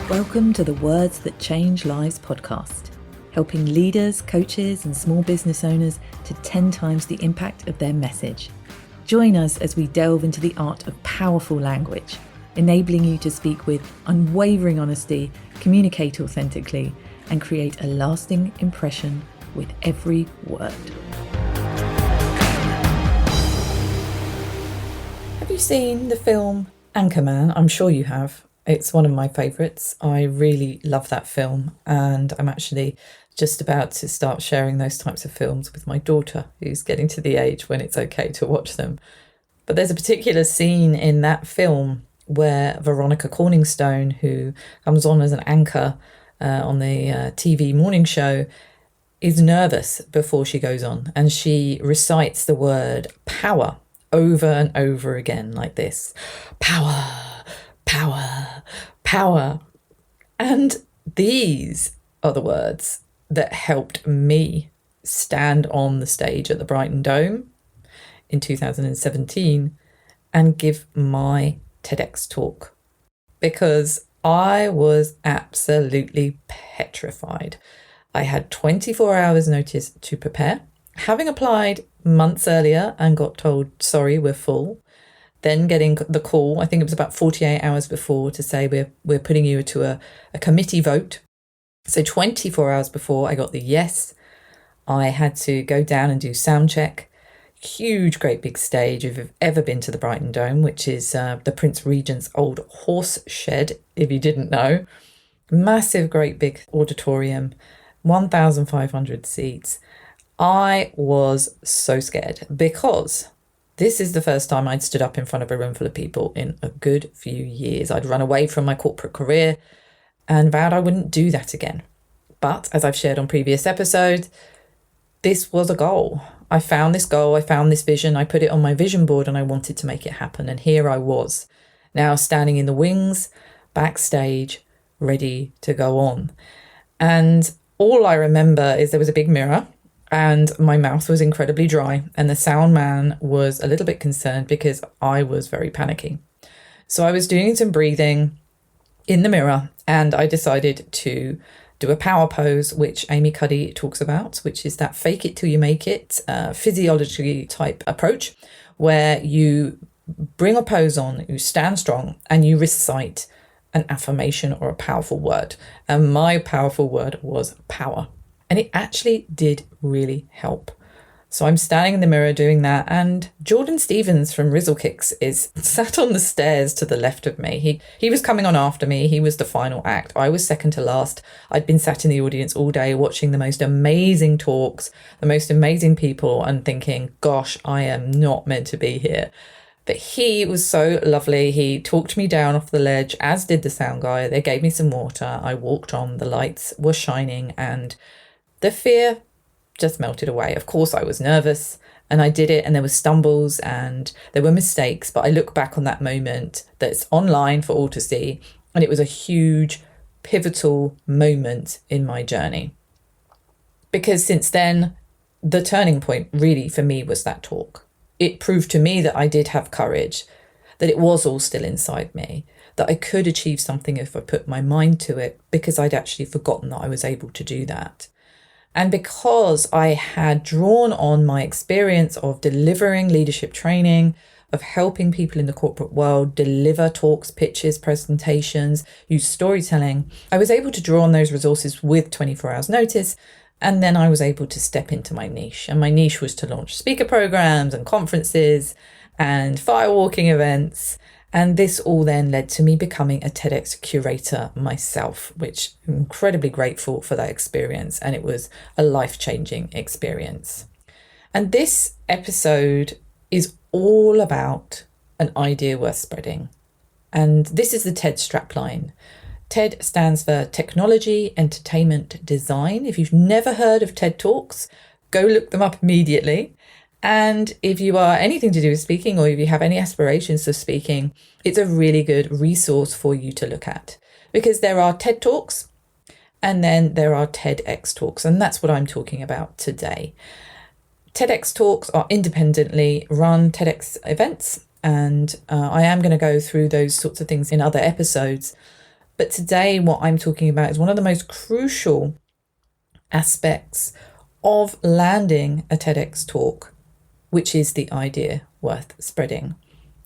Welcome to the Words That Change Lives podcast, helping leaders, coaches, and small business owners to 10 times the impact of their message. Join us as we delve into the art of powerful language, enabling you to speak with unwavering honesty, communicate authentically, and create a lasting impression with every word. Have you seen the film Anchorman? I'm sure you have. It's one of my favourites. I really love that film, and I'm actually just about to start sharing those types of films with my daughter, who's getting to the age when it's okay to watch them. But there's a particular scene in that film where Veronica Corningstone, who comes on as an anchor on the TV morning show, is nervous before she goes on, and she recites the word power over and over again like this: power, power, power. And these are the words that helped me stand on the stage at the Brighton Dome in 2017 and give my TEDx talk, because I was absolutely petrified. I had 24 hours notice to prepare, having applied months earlier and got told, sorry, we're full. Then getting the call, I think it was about 48 hours before, to say we're putting you to a committee vote. So 24 hours before I got the yes, I had to go down and do sound check. Huge, great big stage. If you've ever been to the Brighton Dome, which is the Prince Regent's old horse shed, if you didn't know. Massive, great big auditorium, 1,500 seats. I was so scared because this is the first time I'd stood up in front of a room full of people in a good few years. I'd run away from my corporate career and vowed I wouldn't do that again. But as I've shared on previous episodes, this was a goal. I found this goal, I found this vision, I put it on my vision board and I wanted to make it happen. And here I was, now standing in the wings, backstage, ready to go on. And all I remember is there was a big mirror, and my mouth was incredibly dry, and the sound man was a little bit concerned because I was very panicky. So I was doing some breathing in the mirror, and I decided to do a power pose, which Amy Cuddy talks about, which is that fake it till you make it physiology type approach, where you bring a pose on, you stand strong, and you recite an affirmation or a powerful word. And my powerful word was power. And it actually did really help. So I'm standing in the mirror doing that, and Jordan Stevens from Rizzle Kicks is sat on the stairs to the left of me. He was coming on after me. He was the final act. I was second to last. I'd been sat in the audience all day watching the most amazing talks, the most amazing people, and thinking, gosh, I am not meant to be here. But he was so lovely. He talked me down off the ledge, as did the sound guy. They gave me some water. I walked on. The lights were shining, and the fear just melted away. Of course, I was nervous, and I did it, and there were stumbles and there were mistakes. But I look back on that moment that's online for all to see, and it was a huge, pivotal moment in my journey. Because since then, the turning point really for me was that talk. It proved to me that I did have courage, that it was all still inside me, that I could achieve something if I put my mind to it, because I'd actually forgotten that I was able to do that. And because I had drawn on my experience of delivering leadership training, of helping people in the corporate world deliver talks, pitches, presentations, use storytelling, I was able to draw on those resources with 24 hours notice. And then I was able to step into my niche. And my niche was to launch speaker programs and conferences and firewalking events. And this all then led to me becoming a TEDx curator myself, which I'm incredibly grateful for that experience. And it was a life-changing experience. And this episode is all about an idea worth spreading. And this is the TED strapline. TED stands for Technology, Entertainment, Design. If you've never heard of TED Talks, go look them up immediately. And if you are anything to do with speaking, or if you have any aspirations of speaking, it's a really good resource for you to look at. Because there are TED Talks and then there are TEDx Talks. And that's what I'm talking about today. TEDx Talks are independently run TEDx events. And I am going to go through those sorts of things in other episodes. But today, what I'm talking about is one of the most crucial aspects of landing a TEDx talk, which is the idea worth spreading.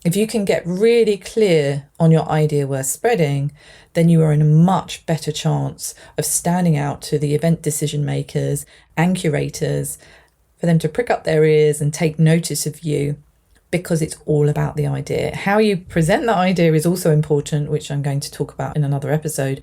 If you can get really clear on your idea worth spreading, then you are in a much better chance of standing out to the event decision makers and curators, for them to prick up their ears and take notice of you, because it's all about the idea. How you present the idea is also important, which I'm going to talk about in another episode.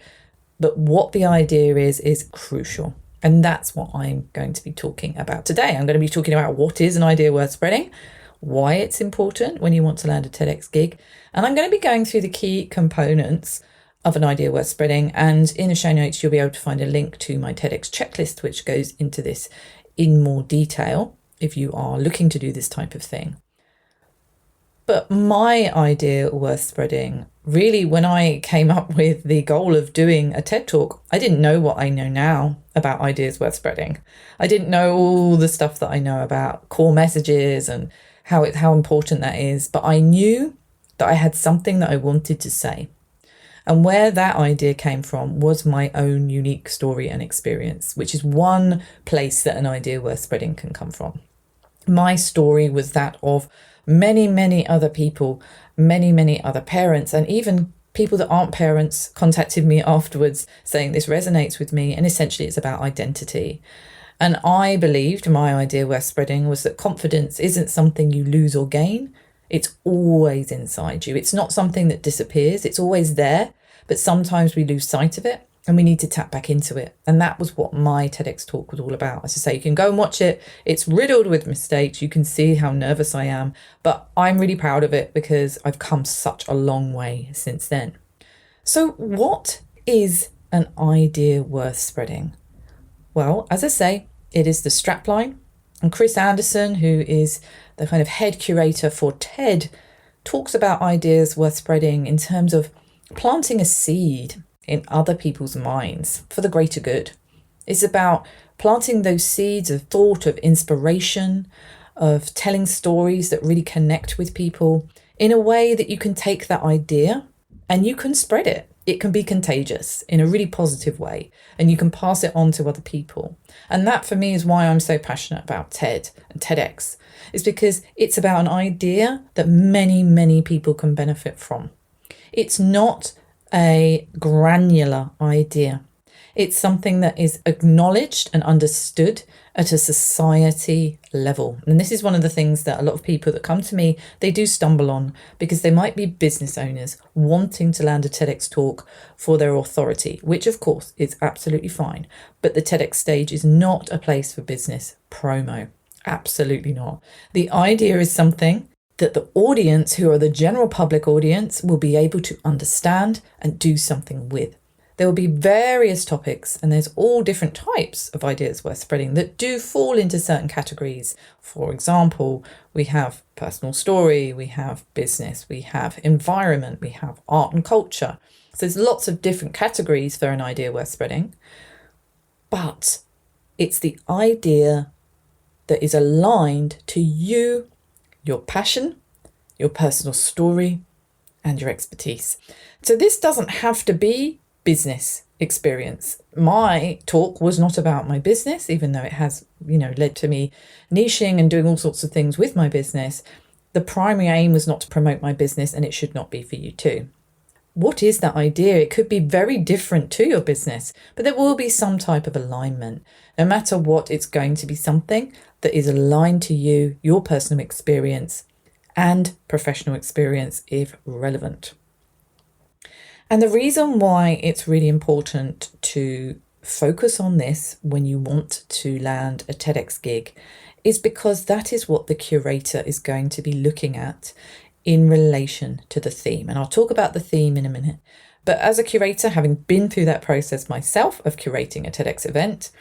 But what the idea is crucial. And that's what I'm going to be talking about today. I'm going to be talking about what is an idea worth spreading, why it's important when you want to land a TEDx gig. And I'm going to be going through the key components of an idea worth spreading. And in the show notes, you'll be able to find a link to my TEDx checklist, which goes into this in more detail if you are looking to do this type of thing. But my idea worth spreading, really, when I came up with the goal of doing a TED Talk, I didn't know what I know now about ideas worth spreading. I didn't know all the stuff that I know about core messages and how important that is. But I knew that I had something that I wanted to say. And where that idea came from was my own unique story and experience, which is one place that an idea worth spreading can come from. My story was that of many, many other people, many, many other parents, and even people that aren't parents contacted me afterwards saying this resonates with me, and essentially it's about identity. And I believed my idea worth spreading was that confidence isn't something you lose or gain. It's always inside you. It's not something that disappears. It's always there, but sometimes we lose sight of it and we need to tap back into it. And that was what my TEDx talk was all about. As I say, you can go and watch it. It's riddled with mistakes. You can see how nervous I am, but I'm really proud of it because I've come such a long way since then. So what is an idea worth spreading? Well, as I say, it is the strapline. And Chris Anderson, who is the kind of head curator for TED, talks about ideas worth spreading in terms of planting a seed in other people's minds for the greater good. It's about planting those seeds of thought, of inspiration, of telling stories that really connect with people in a way that you can take that idea and you can spread it. It can be contagious in a really positive way, and you can pass it on to other people. And that for me is why I'm so passionate about TED and TEDx, is because it's about an idea that many, many people can benefit from. It's not a granular idea. It's something that is acknowledged and understood at a society level. And this is one of the things that a lot of people that come to me, they do stumble on, because they might be business owners wanting to land a TEDx talk for their authority, which of course is absolutely fine. But the TEDx stage is not a place for business promo. Absolutely not. The idea is something that the audience, who are the general public audience, will be able to understand and do something with. There will be various topics, and there's all different types of ideas worth spreading that do fall into certain categories. For example, we have personal story, we have business, we have environment, we have art and culture. So there's lots of different categories for an idea worth spreading. But it's the idea that is aligned to you, your passion, your personal story, and your expertise. So this doesn't have to be business experience. My talk was not about my business, even though it has, led to me niching and doing all sorts of things with my business. The primary aim was not to promote my business, and it should not be for you too. What is that idea? It could be very different to your business, but there will be some type of alignment. No matter what, it's going to be something that is aligned to you, your personal experience and professional experience if relevant. And the reason why it's really important to focus on this when you want to land a TEDx gig is because that is what the curator is going to be looking at in relation to the theme. And I'll talk about the theme in a minute. But as a curator, having been through that process myself of curating a TEDx event,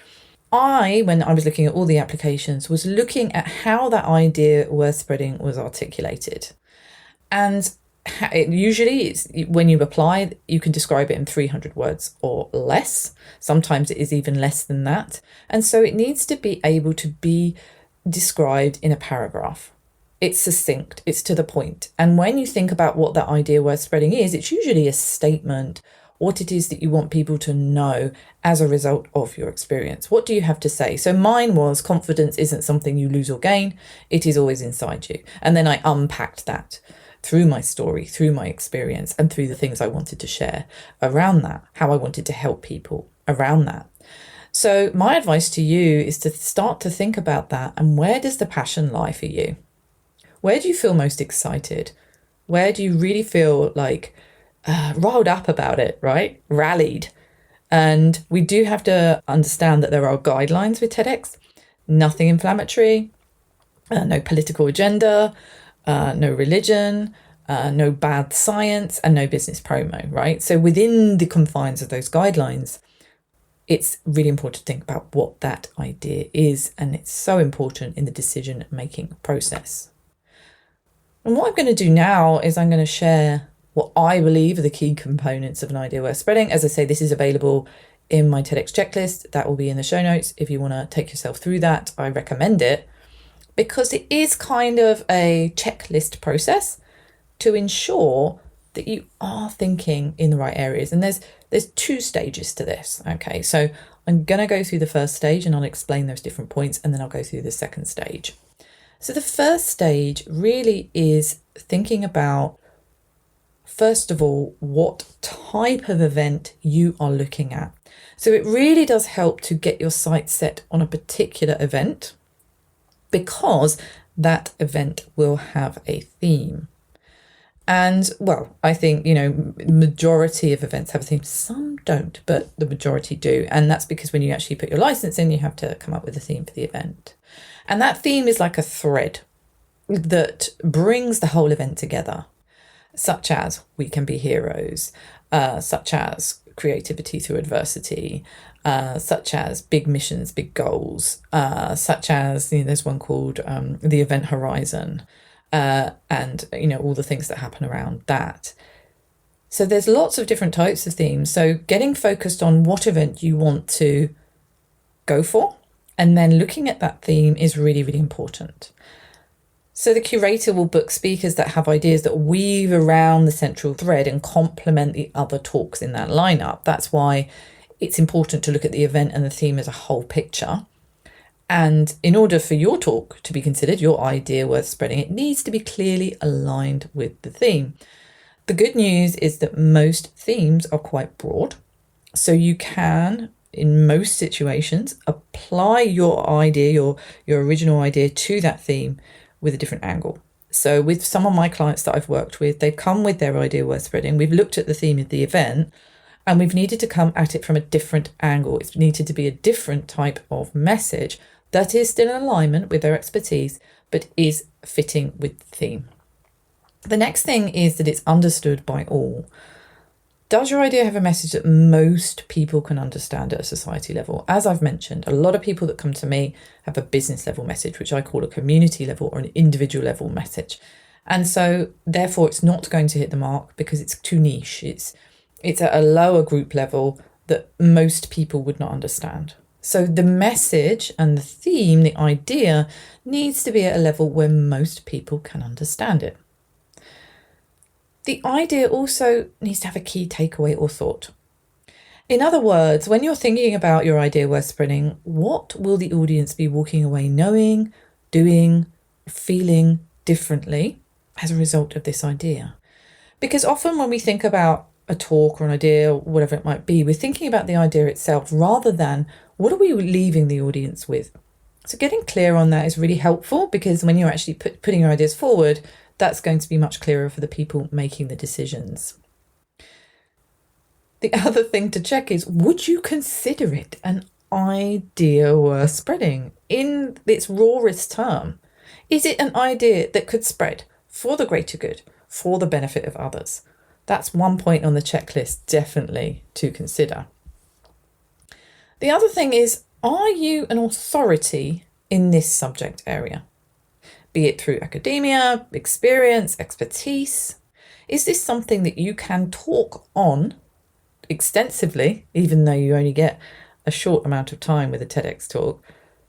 when I was looking at all the applications, was looking at how that idea worth spreading was articulated. And usually it's, when you apply, you can describe it in 300 words or less. Sometimes it is even less than that. And so it needs to be able to be described in a paragraph. It's succinct, it's to the point. And when you think about what that idea worth spreading is, it's usually a statement what it is that you want people to know as a result of your experience. What do you have to say? So mine was, confidence isn't something you lose or gain. It is always inside you. And then I unpacked that through my story, through my experience, and through the things I wanted to share around that, how I wanted to help people around that. So my advice to you is to start to think about that. And where does the passion lie for you? Where do you feel most excited? Where do you really feel like riled up about it, right? Rallied. And we do have to understand that there are guidelines with TEDx. Nothing inflammatory, no political agenda, no religion, no bad science, and no business promo, right? So within the confines of those guidelines, it's really important to think about what that idea is. And it's so important in the decision-making process. And what I'm going to do now is I'm going to share what I believe are the key components of an idea worth spreading. As I say, this is available in my TEDx checklist. That will be in the show notes. If you want to take yourself through that, I recommend it, because it is kind of a checklist process to ensure that you are thinking in the right areas. And there's 2 stages to this. Okay, so I'm going to go through the first stage and I'll explain those different points, and then I'll go through the second stage. So the first stage really is thinking about, first of all, what type of event you are looking at. So it really does help to get your sights set on a particular event, because that event will have a theme. And well, I think, majority of events have a theme. Some don't, but the majority do. And that's because when you actually put your license in, you have to come up with a theme for the event. And that theme is like a thread that brings the whole event together, such as we can be heroes, such as creativity through adversity, such as big missions, big goals, such as, there's one called the Event Horizon, and, all the things that happen around that. So there's lots of different types of themes. So getting focused on what event you want to go for, and then looking at that theme is really, really important. So the curator will book speakers that have ideas that weave around the central thread and complement the other talks in that lineup. That's why it's important to look at the event and the theme as a whole picture. And in order for your talk to be considered, your idea worth spreading, it needs to be clearly aligned with the theme. The good news is that most themes are quite broad. So you can, in most situations, apply your idea, your original idea to that theme with a different angle. So with some of my clients that I've worked with, they've come with their idea worth spreading. We've looked at the theme of the event and we've needed to come at it from a different angle. It's needed to be a different type of message that is still in alignment with their expertise, but is fitting with the theme. The next thing is that it's understood by all. Does your idea have a message that most people can understand at a society level? As I've mentioned, a lot of people that come to me have a business level message, which I call a community level or an individual level message. And so therefore it's not going to hit the mark because it's too niche. It's at a lower group level that most people would not understand. So the message and the theme, the idea, needs to be at a level where most people can understand it. The idea also needs to have a key takeaway or thought. In other words, when you're thinking about your idea worth spreading, what will the audience be walking away knowing, doing, feeling differently as a result of this idea? Because often when we think about a talk or an idea or whatever it might be, we're thinking about the idea itself rather than what are we leaving the audience with. So getting clear on that is really helpful, because when you're actually putting your ideas forward, that's going to be much clearer for the people making the decisions. The other thing to check is, would you consider it an idea worth spreading in its rawest term? Is it an idea that could spread for the greater good, for the benefit of others? That's one point on the checklist definitely to consider. The other thing is, are you an authority in this subject area? Be it through academia, experience, expertise. Is this something that you can talk on extensively, even though you only get a short amount of time with a TEDx talk?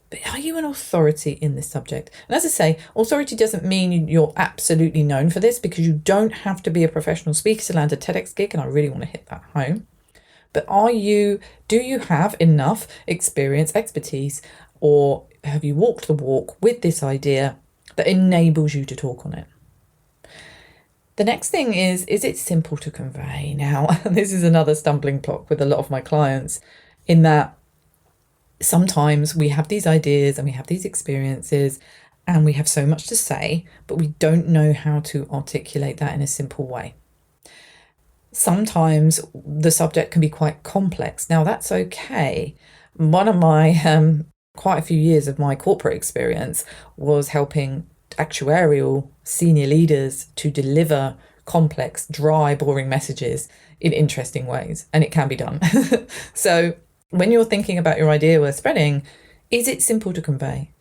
But are you an authority in this subject? And as I say, authority doesn't mean you're absolutely known for this, because you don't have to be a professional speaker to land a TEDx gig, and I really want to hit that home. But do you have enough experience, expertise, or have you walked the walk with this idea that enables you to talk on it? The next thing is it simple to convey? Now, this is another stumbling block with a lot of my clients, in that sometimes we have these ideas and we have these experiences and we have so much to say, but we don't know how to articulate that in a simple way. Sometimes the subject can be quite complex. Now, that's okay. One of my, quite a few years of my corporate experience was helping actuarial senior leaders to deliver complex, dry, boring messages in interesting ways, and it can be done. So when you're thinking about your idea worth spreading, is it simple to convey?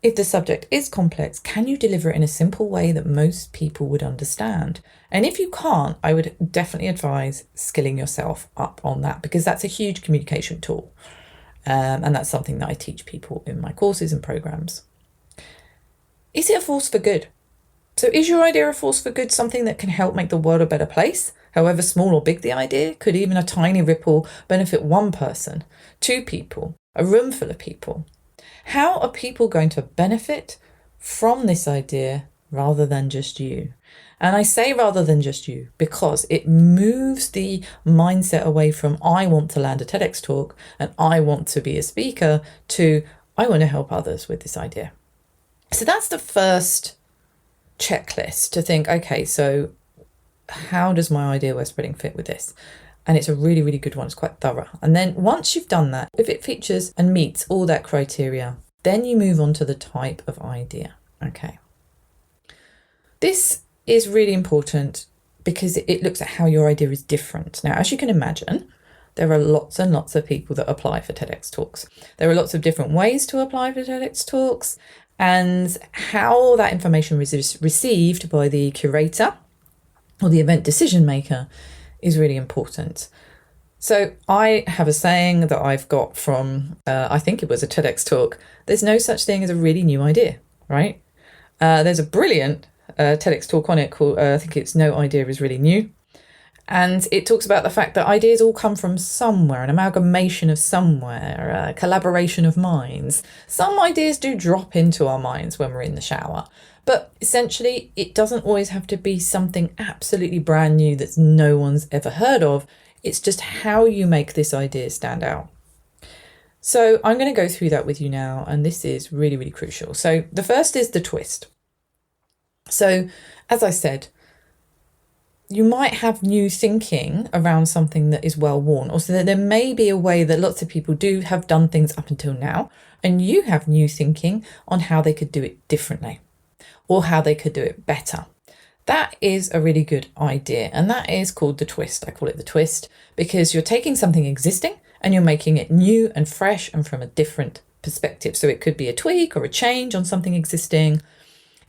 If the subject is complex, can you deliver it in a simple way that most people would understand? And if you can't, I would definitely advise skilling yourself up on that, because that's a huge communication tool. And that's something that I teach people in my courses and programs. Is it a force for good? So is your idea a force for good, something that can help make the world a better place? However small or big the idea, could even a tiny ripple benefit one person, two people, a room full of people? How are people going to benefit from this idea rather than just you? And I say rather than just you because it moves the mindset away from I want to land a TEDx talk and I want to be a speaker to I want to help others with this idea. So that's the first checklist to think, okay, so how does my idea worth spreading fit with this? And it's a really, really good one. It's quite thorough. And then once you've done that, if it features and meets all that criteria, then you move on to the type of idea. Okay. This is really important because it looks at how your idea is different. Now, as you can imagine, there are lots and lots of people that apply for TEDx talks. There are lots of different ways to apply for TEDx talks, and how that information is received by the curator or the event decision maker is really important. So I have a saying that I've got from, I think it was a TEDx talk. There's no such thing as a really new idea, right? There's a brilliant TEDx talk on it called, I think it's No Idea is Really New. And it talks about the fact that ideas all come from somewhere, an amalgamation of somewhere, a collaboration of minds. Some ideas do drop into our minds when we're in the shower. But essentially, it doesn't always have to be something absolutely brand new that no one's ever heard of. It's just how you make this idea stand out. So I'm going to go through that with you now, and this is really, really crucial. So the first is the twist. So as I said, you might have new thinking around something that is well worn, or so that there may be a way that lots of people have done things up until now, and you have new thinking on how they could do it differently or how they could do it better. That is a really good idea, and that is called the twist. I call it the twist because you're taking something existing and you're making it new and fresh and from a different perspective. So it could be a tweak or a change on something existing.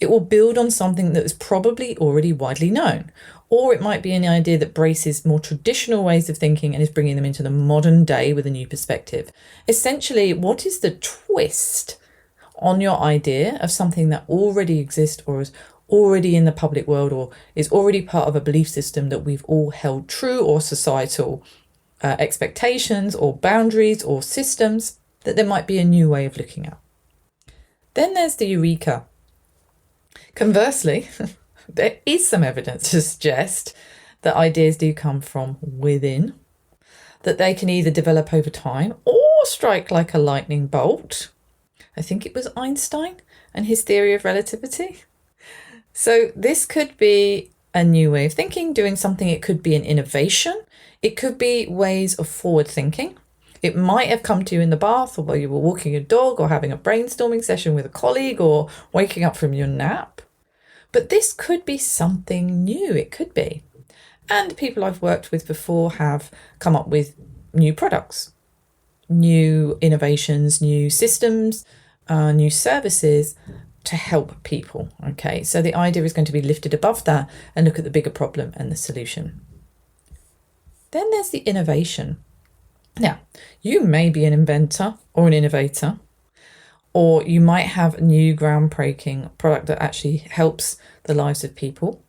It will build on something that is probably already widely known. Or it might be an idea that braces more traditional ways of thinking and is bringing them into the modern day with a new perspective. Essentially, what is the twist on your idea of something that already exists or is already in the public world or is already part of a belief system that we've all held true, or societal expectations or boundaries or systems that there might be a new way of looking at? Then there's the eureka. Conversely, there is some evidence to suggest that ideas do come from within, that they can either develop over time or strike like a lightning bolt. I think it was Einstein and his theory of relativity. So this could be a new way of thinking, doing something. It could be an innovation. It could be ways of forward thinking. It might have come to you in the bath, or while you were walking your dog, or having a brainstorming session with a colleague, or waking up from your nap. But this could be something new. It could be. And people I've worked with before have come up with new products, new innovations, new systems, new services to help people. Okay, so the idea is going to be lifted above that and look at the bigger problem and the solution. Then there's the innovation. Now, you may be an inventor or an innovator, or you might have a new groundbreaking product that actually helps the lives of people.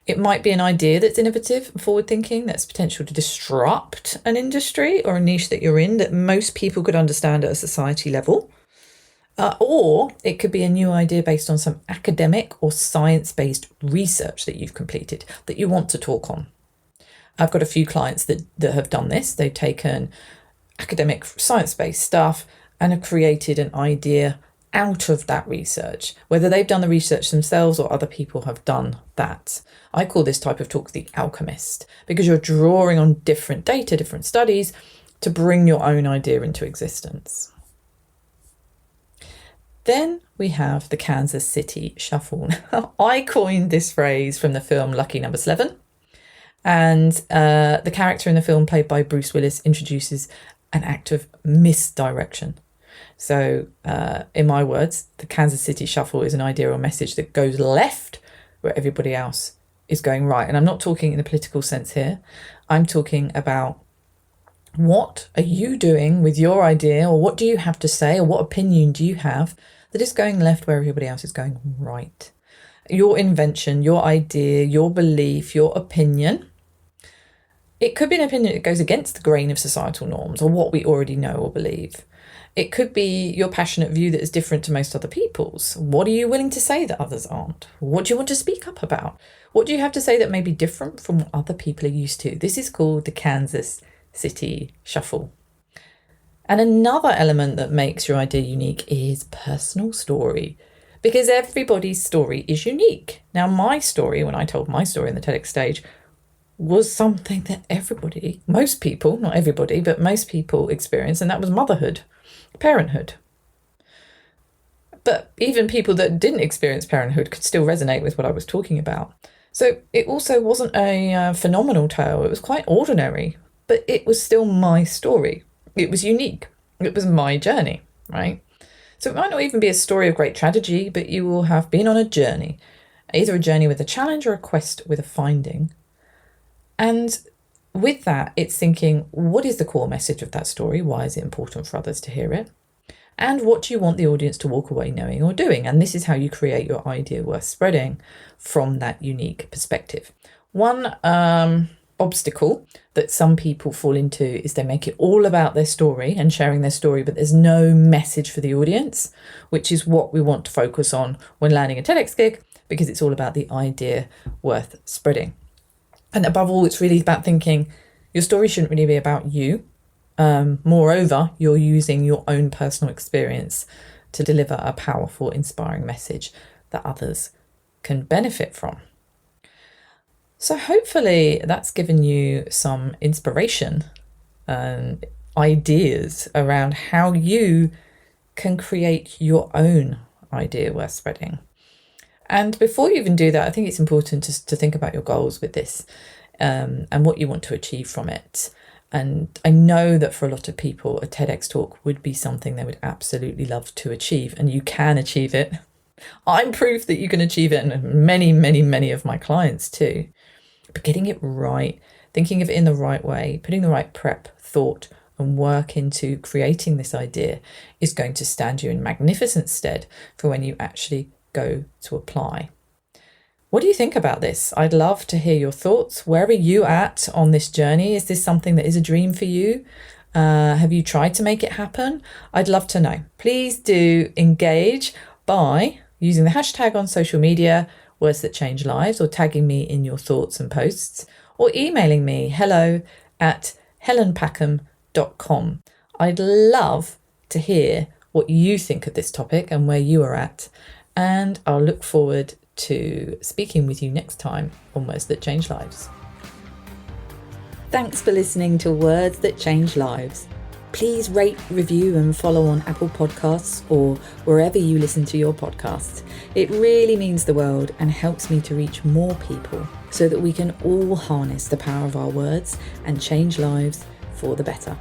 It might be an idea that's innovative, forward-thinking, that's potential to disrupt an industry or a niche that you're in that most people could understand at a society level. Or it could be a new idea based on some academic or science-based research that you've completed that you want to talk on. I've got a few clients that have done this. They've taken academic science-based stuff and have created an idea out of that research, whether they've done the research themselves or other people have done that. I call this type of talk the alchemist, because you're drawing on different data, different studies to bring your own idea into existence. Then we have the Kansas City Shuffle. I coined this phrase from the film Lucky Number 11. And the character in the film, played by Bruce Willis, introduces an act of misdirection. So in my words, the Kansas City Shuffle is an idea or message that goes left where everybody else is going right. And I'm not talking in a political sense here. I'm talking about, what are you doing with your idea, or what do you have to say, or what opinion do you have that is going left where everybody else is going right? Your invention, your idea, your belief, your opinion. It could be an opinion that goes against the grain of societal norms or what we already know or believe. It could be your passionate view that is different to most other people's. What are you willing to say that others aren't? What do you want to speak up about? What do you have to say that may be different from what other people are used to? This is called the Kansas City Shuffle. And another element that makes your idea unique is personal story, because everybody's story is unique. Now, my story, when I told my story in the TEDx stage, was something that everybody, most people, not everybody, but most people experience, and that was motherhood, parenthood. But even people that didn't experience parenthood could still resonate with what I was talking about. So it also wasn't a phenomenal tale. It was quite ordinary, but it was still my story. It was unique. It was my journey, right? So it might not even be a story of great tragedy, but you will have been on a journey, either a journey with a challenge or a quest with a finding. And with that, it's thinking, what is the core message of that story? Why is it important for others to hear it? And what do you want the audience to walk away knowing or doing? And this is how you create your idea worth spreading from that unique perspective. One obstacle that some people fall into is they make it all about their story and sharing their story, but there's no message for the audience, which is what we want to focus on when landing a TEDx gig, because it's all about the idea worth spreading. And above all, it's really about thinking your story shouldn't really be about you. Moreover, you're using your own personal experience to deliver a powerful, inspiring message that others can benefit from. So hopefully that's given you some inspiration and ideas around how you can create your own idea worth spreading. And before you even do that, I think it's important to think about your goals with this and what you want to achieve from it. And I know that for a lot of people, a TEDx talk would be something they would absolutely love to achieve, and you can achieve it. I'm proof that you can achieve it, and many, many, many of my clients too. But getting it right, thinking of it in the right way, putting the right prep, thought and work into creating this idea is going to stand you in magnificent stead for when you actually go to apply. What do you think about this? I'd love to hear your thoughts. Where are you at on this journey? Is this something that is a dream for you? Have you tried to make it happen? I'd love to know. Please do engage by using the hashtag on social media, Words That Change Lives, or tagging me in your thoughts and posts, or emailing me hello@helenpackham.com. I'd love to hear what you think of this topic and where you are at, and I'll look forward to speaking with you next time on Words That Change Lives. Thanks for listening to Words That Change Lives. Please rate, review and follow on Apple Podcasts or wherever you listen to your podcasts. It really means the world and helps me to reach more people so that we can all harness the power of our words and change lives for the better.